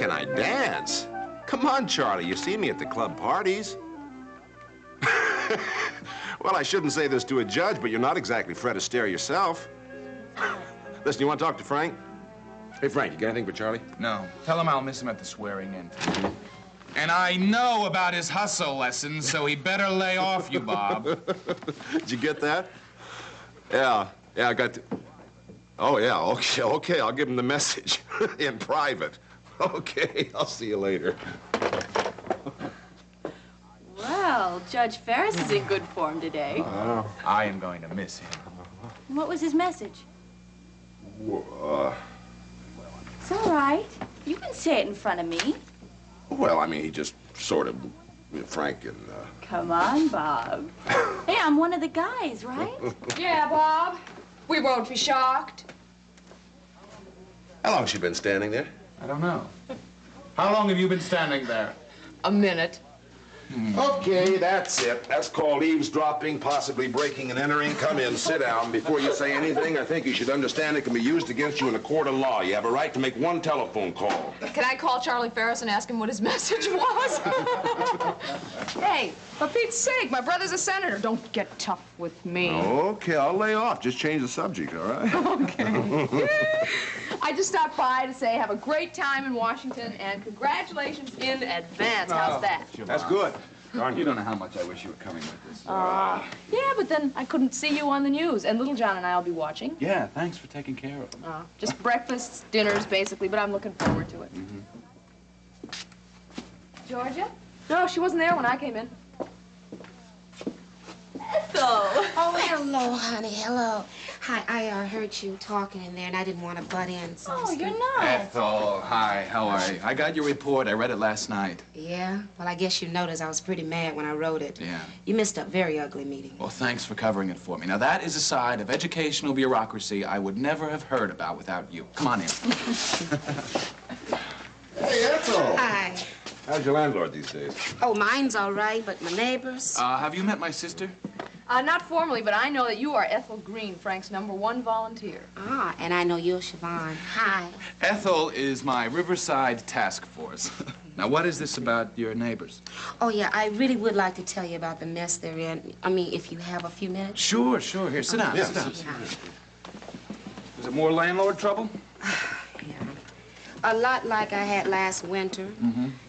can I dance? Come on, Charlie, you see me at the club parties. Well, I shouldn't say this to a judge, but you're not exactly Fred Astaire yourself. Listen, you want to talk to Frank? Hey, Frank, you got anything for Charlie? No. Tell him I'll miss him at the swearing in. And I know about his hustle lessons, so he better lay off you, Bob. Did you get that? Yeah, I got to... Oh, yeah, okay, I'll give him the message in private. Okay, I'll see you later. Well, Judge Faris is in good form today. I am going to miss him. What was his message? Well, It's all right. You can say it in front of me. well, I mean, he just sort of, Frank and, Come on, Bob. Hey, I'm one of the guys, right? Yeah, Bob. We won't be shocked. How long has she been standing there? I don't know. How long have you been standing there? A minute. Okay, that's it. That's called eavesdropping, possibly breaking and entering. Come in, sit down. Before you say anything, I think you should understand it can be used against you in a court of law. You have a right to make one telephone call. Can I call Charlie Faris and ask him what his message was? Hey, for Pete's sake, my brother's a senator. Don't get tough with me. Okay, I'll lay off. Just change the subject, all right? Okay. I just stopped by to say have a great time in Washington and congratulations in advance. How's that? That's good. Darn, you don't know how much I wish you were coming with this. Yeah, but then I couldn't see you on the news, and Little John and I'll be watching. Yeah, thanks for taking care of them. Just breakfasts, dinners, basically, but I'm looking forward to it. Georgia? No, she wasn't there when I came in. Ethel! Oh, hello, honey, hello. Hi, I heard you talking in there, and I didn't want to butt in, so... Oh, you're not. Ethel, hi, how are you? I got your report. I read it last night. Yeah? Well, I guess you noticed I was pretty mad when I wrote it. Yeah. You missed a very ugly meeting. Well, thanks for covering it for me. Now, that is a side of educational bureaucracy I would never have heard about without you. Come on in. Hey, Ethel! Hi. How's your landlord these days? Oh, mine's all right, but my neighbors... Have you met my sister? Not formally, but I know that you are Ethel Green, Frank's #1 volunteer. Ah, and I know you're Siobhan. Hi. Ethel is my Riverside task force. Now, what is this about your neighbors? Oh, yeah, I really would like to tell you about the mess they're in. I mean, if you have a few minutes. Sure. Here, sit down, sit down. Yeah. Is it more landlord trouble? Yeah. A lot like I had last winter.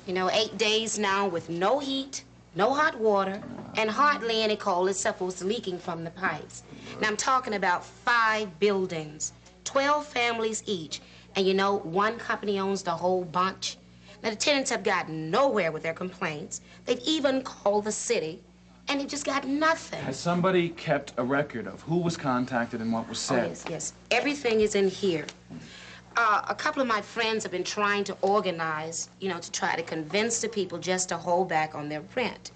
You know, 8 days now with no heat, no hot water, and hardly any coal except for what's leaking from the pipes. Now, I'm talking about 5 buildings, 12 families each. And you know, one company owns the whole bunch. Now, the tenants have gotten nowhere with their complaints. They've even called the city, and they've just got nothing. Has somebody kept a record of who was contacted and what was Oh, said? yes. Everything is in here. A couple of my friends have been trying to organize, you know, to try to convince the people just to hold back on their rent.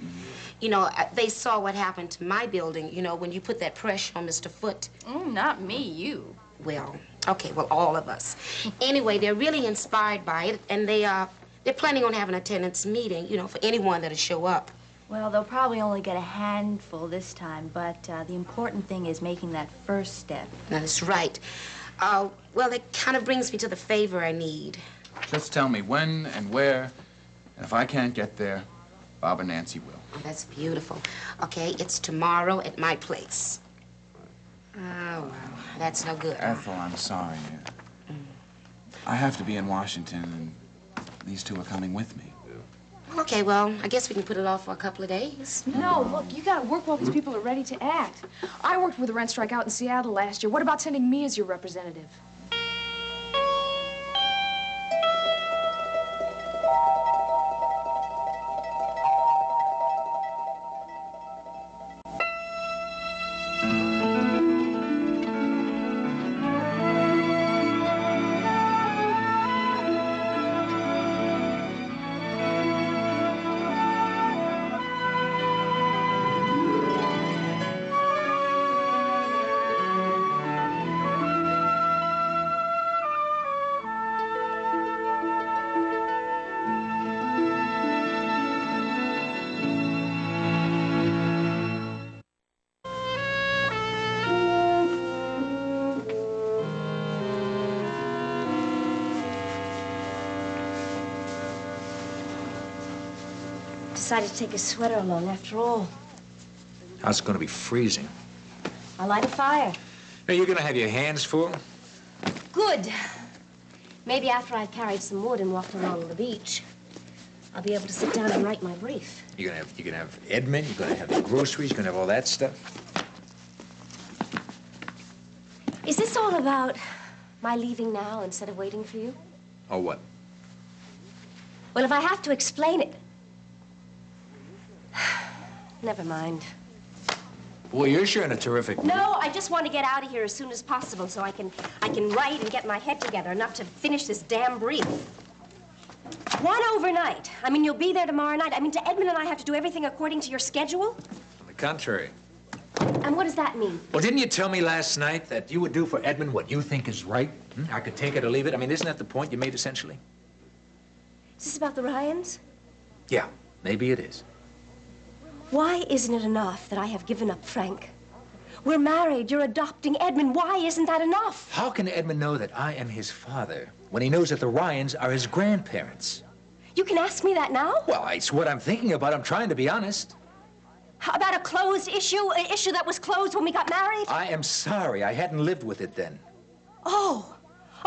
You know, they saw what happened to my building, you know, when you put that pressure on Mr. Foote. Not me, you. Well, okay, well, all of us. Anyway, they're really inspired by it, and they're planning on having a tenants meeting, you know, for anyone that'll show up. Well, they'll probably only get a handful this time, but the important thing is making that first step. That's right. Well, that kind of brings me to the favor I need. Just tell me when and where, and if I can't get there, Bob and Nancy will. Oh, that's beautiful. Okay, it's tomorrow at my place. Oh, well, that's no good. Ethel, I'm sorry. I have to be in Washington, and these two are coming with me. Okay, well, I guess we can put it off for a couple of days. No, look, you gotta work while these people are ready to act. I worked with a rent strike out in Seattle last year. What about sending me as your representative? decided to take a sweater along after all. Now it's gonna be freezing. I'll light a fire. Now you're gonna have your hands full? Good. Maybe after I've carried some wood and walked along the beach, I'll be able to sit down and write my brief. You're gonna have Edmund, you're gonna have the groceries, you're gonna have all that stuff. Is this all about my leaving now instead of waiting for you? Or what? Well, if I have to explain it... Never mind. Boy, you're sure in a terrific mood. No, I just want to get out of here as soon as possible so I can write and get my head together enough to finish this damn brief. One overnight. I mean, you'll be there tomorrow night. I mean, do Edmund and I have to do everything according to your schedule? On the contrary. And what does that mean? Well, didn't you tell me last night that you would do for Edmund what you think is right? I could take it or leave it. I mean, isn't that the point you made, essentially? Is this about the Ryans? Yeah, maybe it is. Why isn't it enough that I have given up Frank? We're married. You're adopting Edmund. Why isn't that enough? How can Edmund know that I am his father when he knows that the Ryans are his grandparents? You can ask me that now? Well, it's what I'm thinking about. I'm trying to be honest. How about a closed issue? An issue that was closed when we got married? I am sorry. I hadn't lived with it then. Oh,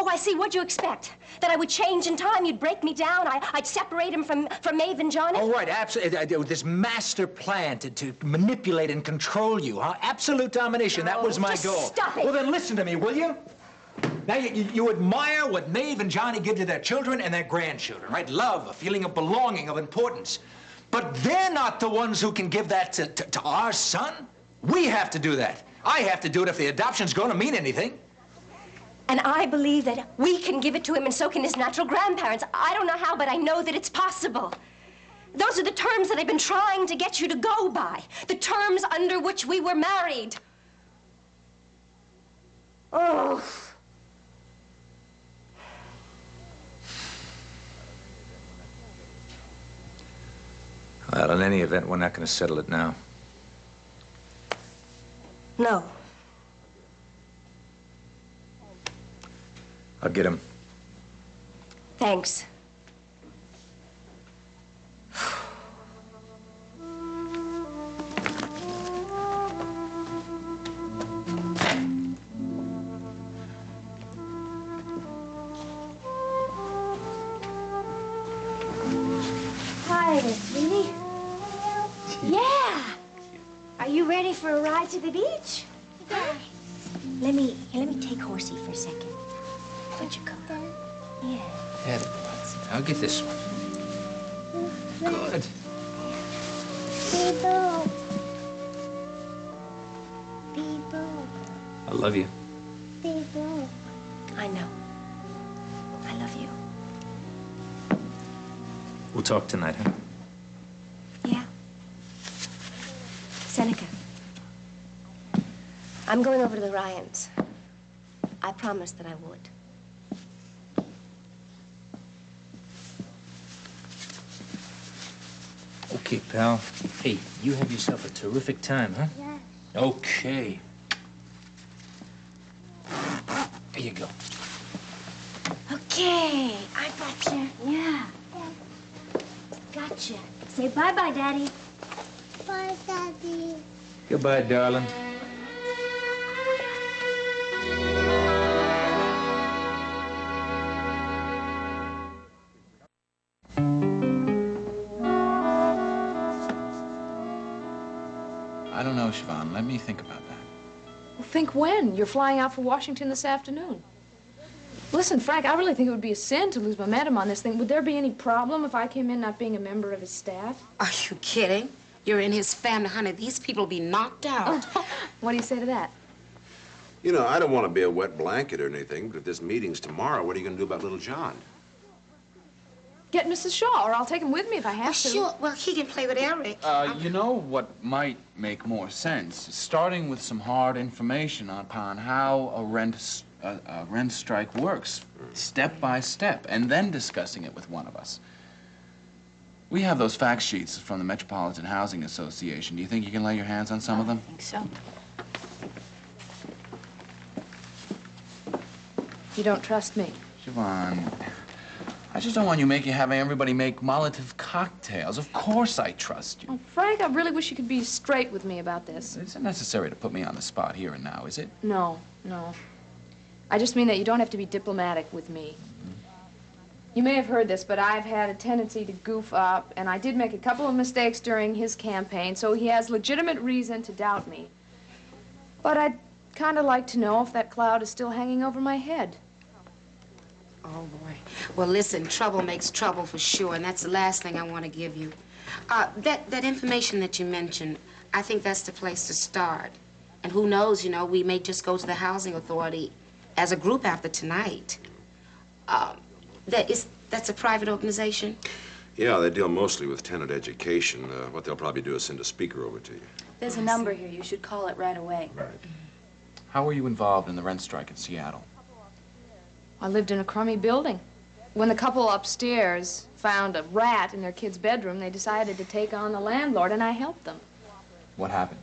I see. What'd you expect? That I would change in time? You'd break me down? I'd separate him from Maeve and Johnny? Oh, right. Absolutely. This master plan to manipulate and control you, huh? Absolute domination. That was my just goal. Stop it. Well, then listen to me, will you? Now, you admire what Maeve and Johnny give to their children and their grandchildren, right? Love, a feeling of belonging, of importance. But they're not the ones who can give that to our son. We have to do that. I have to do it if the adoption's going to mean anything. And I believe that we can give it to him, and so can his natural grandparents. I don't know how, but I know that it's possible. Those are the terms that I've been trying to get you to go by. The terms under which we were married. Oh. Well, in any event, we're not going to settle it now. No. I'll get him. Thanks. Hi there, sweetie. Yeah. Are you ready for a ride to the beach? Yeah. Let me take Horsey for a second. What'd you come? Yeah. Yeah, I'll get this one. Good. People. People. I love you. People. I know. I love you. We'll talk tonight, huh? Yeah. Seneca. I'm going over to the Ryans. I promised that I would. Okay, pal. Hey, you have yourself a terrific time, huh? Yeah. Okay. Here you go. Okay, I gotcha. Yeah. Gotcha. Say bye-bye, Daddy. Bye, Daddy. Goodbye, darling. I don't know, Siobhan. Let me think about that. Well, think when? You're flying out for Washington this afternoon. Listen, Frank, I really think it would be a sin to lose momentum on this thing. Would there be any problem if I came in not being a member of his staff? Are you kidding? You're in his family, honey. These people will be knocked out. What do you say to that? You know, I don't want to be a wet blanket or anything, but if this meeting's tomorrow, what are you going to do about little John? Get Mrs. Shaw, or I'll take him with me if I have to. Sure. Well, he can play with Eric. You know what might make more sense? Starting with some hard information upon how a rent strike works, step by step, and then discussing it with one of us. We have those fact sheets from the Metropolitan Housing Association. Do you think you can lay your hands on some of them? I think so. You don't trust me? Siobhan, I just don't want you having everybody make Molotov cocktails. Of course I trust you. Oh, Frank, I really wish you could be straight with me about this. It's necessary to put me on the spot here and now, is it? No. I just mean that you don't have to be diplomatic with me. You may have heard this, but I've had a tendency to goof up, and I did make a couple of mistakes during his campaign, so he has legitimate reason to doubt me. But I'd kind of like to know if that cloud is still hanging over my head. Oh, boy. Well, listen, trouble makes trouble for sure, and that's the last thing I want to give you. That information that you mentioned, I think that's the place to start. And who knows, you know, we may just go to the housing authority as a group after tonight. That's a private organization? Yeah, they deal mostly with tenant education. What they'll probably do is send a speaker over to you. There's a number here. You should call it right away. Right. How were you involved in the rent strike in Seattle? I lived in a crummy building. When the couple upstairs found a rat in their kid's bedroom, they decided to take on the landlord, and I helped them. What happened?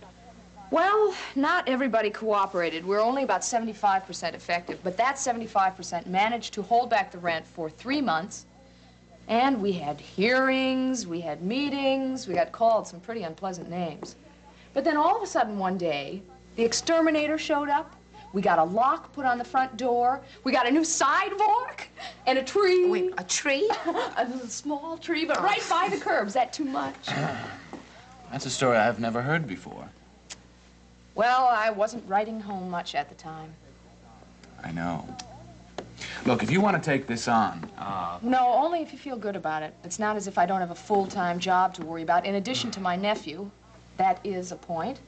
Well, not everybody cooperated. We're only about 75% effective, but that 75% managed to hold back the rent for 3 months. And we had hearings, we had meetings, we got called some pretty unpleasant names. But then all of a sudden one day, the exterminator showed up. We got a lock put on the front door. We got a new sidewalk and a tree. Wait, a tree? A little small tree, but right by the curb. Is that too much? That's a story I've never heard before. Well, I wasn't writing home much at the time. I know. Look, if you want to take this on, No, only if you feel good about it. It's not as if I don't have a full-time job to worry about. In addition to my nephew, that is a point.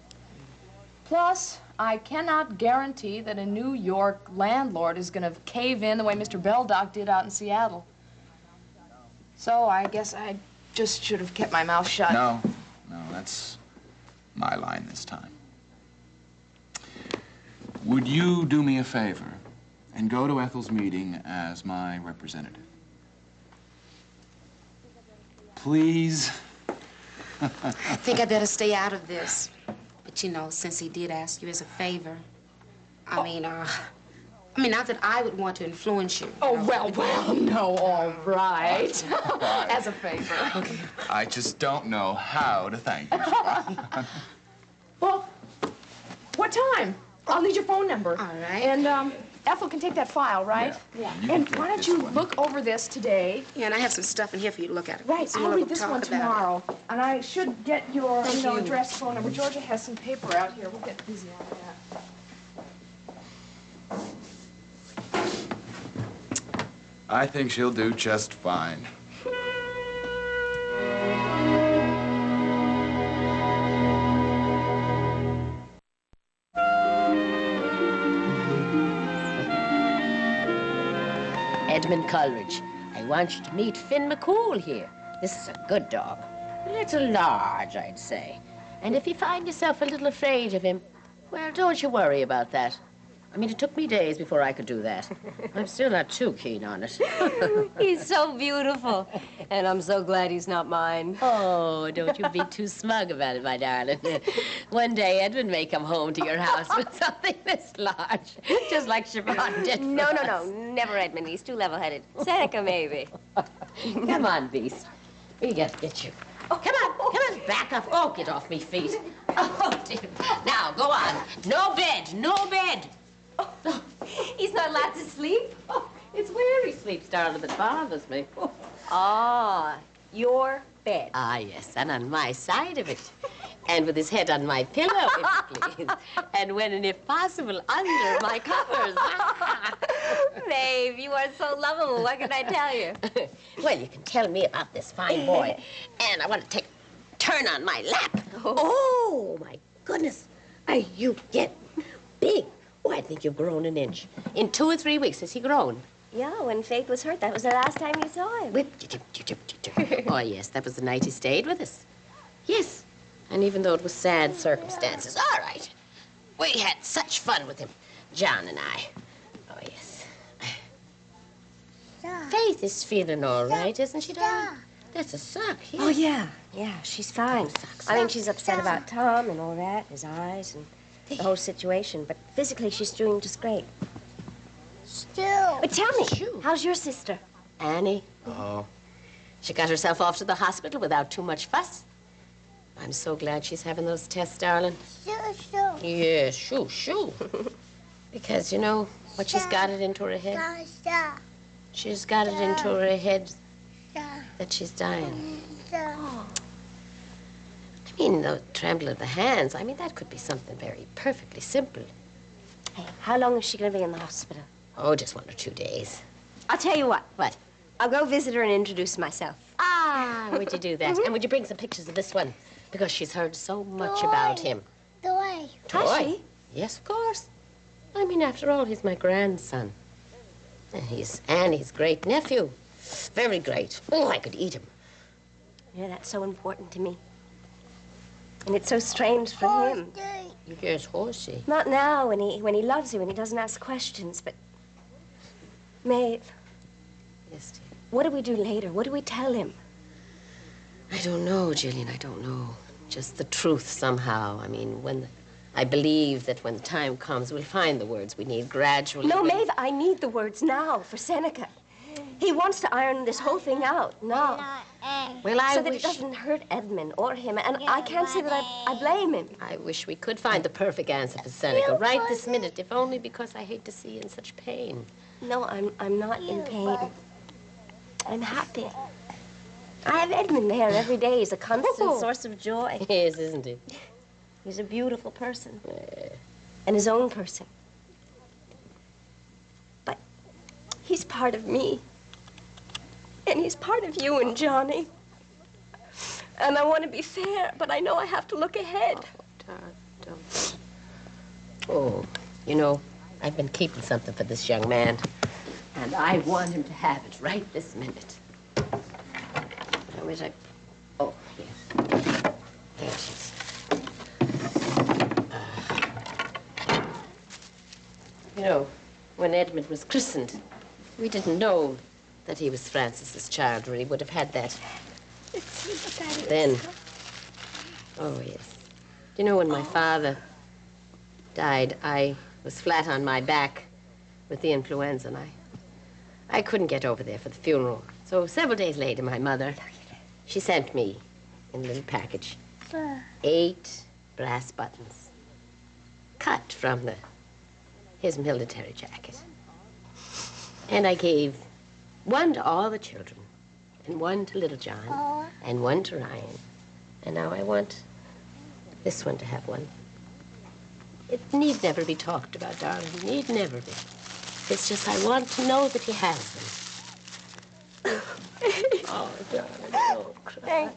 Plus, I cannot guarantee that a New York landlord is going to cave in the way Mr. Beldock did out in Seattle. So I guess I just should have kept my mouth shut. No, that's my line this time. Would you do me a favor and go to Ethel's meeting as my representative? Please? I think I better stay out of this. But, you know, since he did ask you as a favor, I mean, not that I would want to influence you. Oh, well, no, all right. As a favor. Okay. I just don't know how to thank you. Well, what time? I'll need your phone number. All right. And, Ethel can take that file, right? Yeah. And why don't you look over this today? Yeah, and I have some stuff in here for you to look at. Right, So I'll we'll read this talk one about it. tomorrow. And I should get your, Thank you. address, phone number. Georgia has some paper out here. We'll get busy on that. I think she'll do just fine. Edmund Coleridge, I want you to meet Finn McCool here. This is a good dog. A little large, I'd say. And if you find yourself a little afraid of him, well, don't you worry about that. I mean, it took me days before I could do that. I'm still not too keen on it. He's so beautiful. And I'm so glad he's not mine. Oh, don't you be too smug about it, my darling. One day, Edmund may come home to your house with something this large, just like Siobhan did for No, us. never Edmund. He's too level-headed. Seneca, maybe. Come on, Beast. We got to get you. Oh, come on, back up. Oh, get off me feet. Oh, dear. Now, go on. No bed, no bed. Oh, he's not allowed to sleep? Oh, it's where he sleeps, darling, that bothers me. Oh. Ah, your bed. Ah, yes, and on my side of it. And with his head on my pillow, if you please. And when and if possible, under my covers. Babe, you are so lovable. What can I tell you? Well, you can tell me about this fine boy. And I want to take a turn on my lap. Oh, my goodness. You get big. Oh, I think you've grown an inch. In 2 or 3 weeks, has he grown? Yeah, when Faith was hurt, that was the last time you saw him. Oh, yes, that was the night he stayed with us. Yes. And even though it was sad circumstances, all right. We had such fun with him, John and I. Oh, yes. Faith is feeling all right, isn't she, darling? That's a sock, yes. Oh, yeah. Yeah, she's fine. I mean, she's upset about Tom and all that, his eyes and the whole situation. But physically, she's doing just great. Still. But tell me, how's your sister? Annie? Oh, she got herself off to the hospital without too much fuss. I'm so glad she's having those tests, darling. Shoo. Yes, shoo. Because, you know, what she's got it into her head? She's got it into her head that she's dying. I mean, the tremble of the hands, I mean, that could be something very perfectly simple. Hey, how long is she going to be in the hospital? Oh, just 1 or 2 days. I'll tell you what. What? I'll go visit her and introduce myself. Ah, would you do that? And would you bring some pictures of this one? Because she's heard so much about him. Toy. Has she? Yes, of course. I mean, after all, he's my grandson. And he's Annie's great-nephew. Very great. Oh, I could eat him. Yeah, that's so important to me. And it's so strange for him. Yes, horsey. Not now, when he loves you and he doesn't ask questions, but... Maeve, Yes, dear. what do we do later? What do we tell him? I don't know, Jillian, I don't know. Just the truth somehow. I mean, I believe that when the time comes, we'll find the words we need gradually. No, Maeve, I need the words now for Seneca. He wants to iron this whole thing out now. Well, So that it doesn't hurt Edmund or him. And I can't say that I blame him. I wish we could find the perfect answer for Seneca right this minute, if only because I hate to see you in such pain. No, I'm not in pain. I'm happy. I have Edmund there every day. He's a constant source of joy. Yes, isn't he? He's a beautiful person. And his own person. But he's part of me. And he's part of you and Johnny. And I want to be fair, but I know I have to look ahead. Oh, don't. Oh, you know, I've been keeping something for this young man. And I want him to have it right this minute. I wish I... Oh, yes. There she is. You know, when Edmund was christened, we didn't know that he was Francis's child, or he would have had that. Then, oh, yes. You know, when my father died, I was flat on my back with the influenza, and I couldn't get over there for the funeral. So several days later, my mother, she sent me in a little package 8 brass buttons cut from his military jacket. And I gave 1 to all the children, and 1 to little John, and 1 to Ryan. And now I want this one to have one. It need never be talked about, darling. It need never be. It's just I want to know that he has them. Oh, darling, don't cry.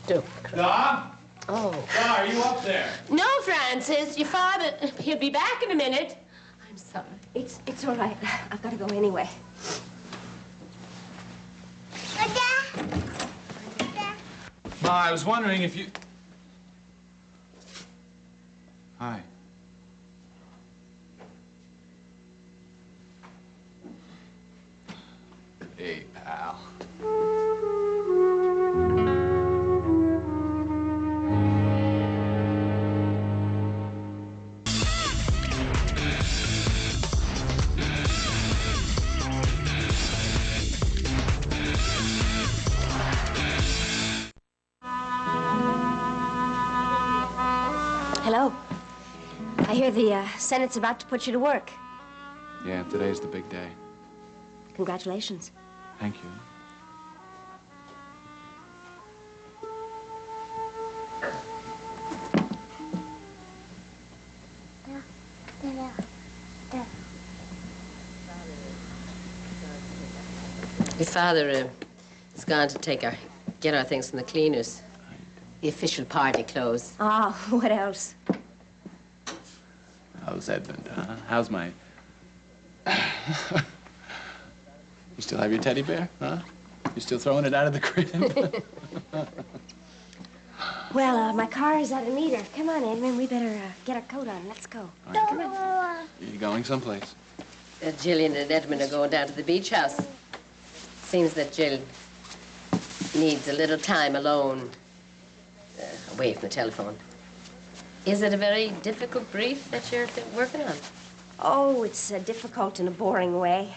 Don't cry. Dom? Oh. Dom, are you up there? No, Francis. Your father, he'll be back in a minute. I'm sorry. It's all right. I've got to go anyway. Ma, I was wondering if you... Hi. Hey, pal. Hello. I hear the Senate's about to put you to work. Yeah, today's the big day. Congratulations. Thank you. Your father has gone to get our things from the cleaners. The official party clothes. Ah, what else? How's Edmund, huh? How's my... You still have your teddy bear, huh? You still throwing it out of the crib? Well, my car is at a meter. Come on, Edmund. We better get our coat on. Let's go. All right, come on. You going someplace? Jillian and Edmund are going down to the beach house. Seems that Jill needs a little time alone, away from the telephone. Is it a very difficult brief that you're working on? Oh, it's difficult in a boring way.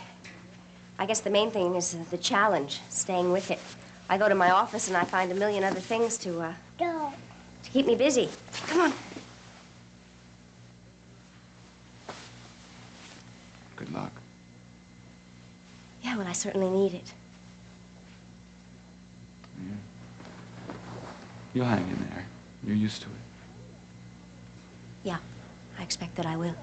I guess the main thing is the challenge, staying with it. I go to my office and I find a million other things to keep me busy. Come on. Good luck. Yeah, well, I certainly need it. You'll hang in there. You're used to it. Yeah, I expect that I will.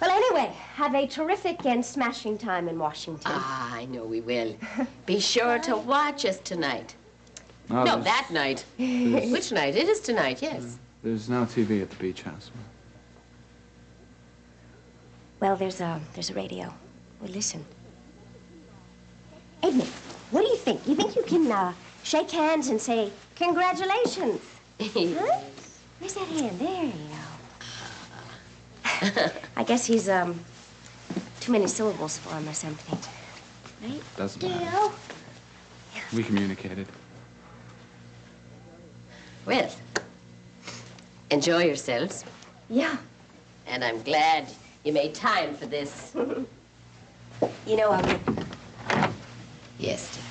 Well, anyway, have a terrific and smashing time in Washington. Ah, I know we will. Be sure to watch us tonight. No, No, that night. Which night? It is tonight, yes. There's no TV at the beach house. Well, there's a radio. We'll listen. Edmund, what do you think? You think you can shake hands and say, congratulations? Huh? Where's that hand? There you go. I guess he's, too many syllables for him or something. Right? Doesn't matter. We communicated. Well, enjoy yourselves. Yeah. And I'm glad you made time for this. You know, Yes, dear.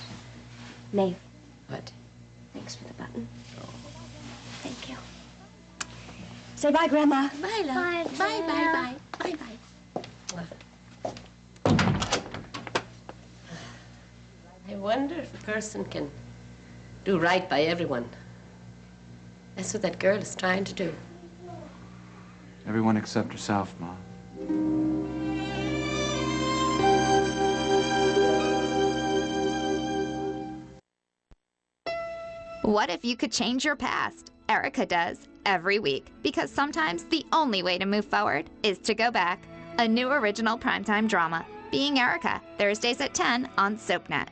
Maeve, What? thanks for the button. Thank you. Say bye, Grandma. Bye, love. Bye, Bye, bye, bye. Bye, bye. I wonder if a person can do right by everyone. That's what that girl is trying to do. Everyone except herself, Mom. What if you could change your past? Erica does, every week, because sometimes the only way to move forward is to go back. A new original primetime drama, Being Erica, Thursdays at 10 on SoapNet.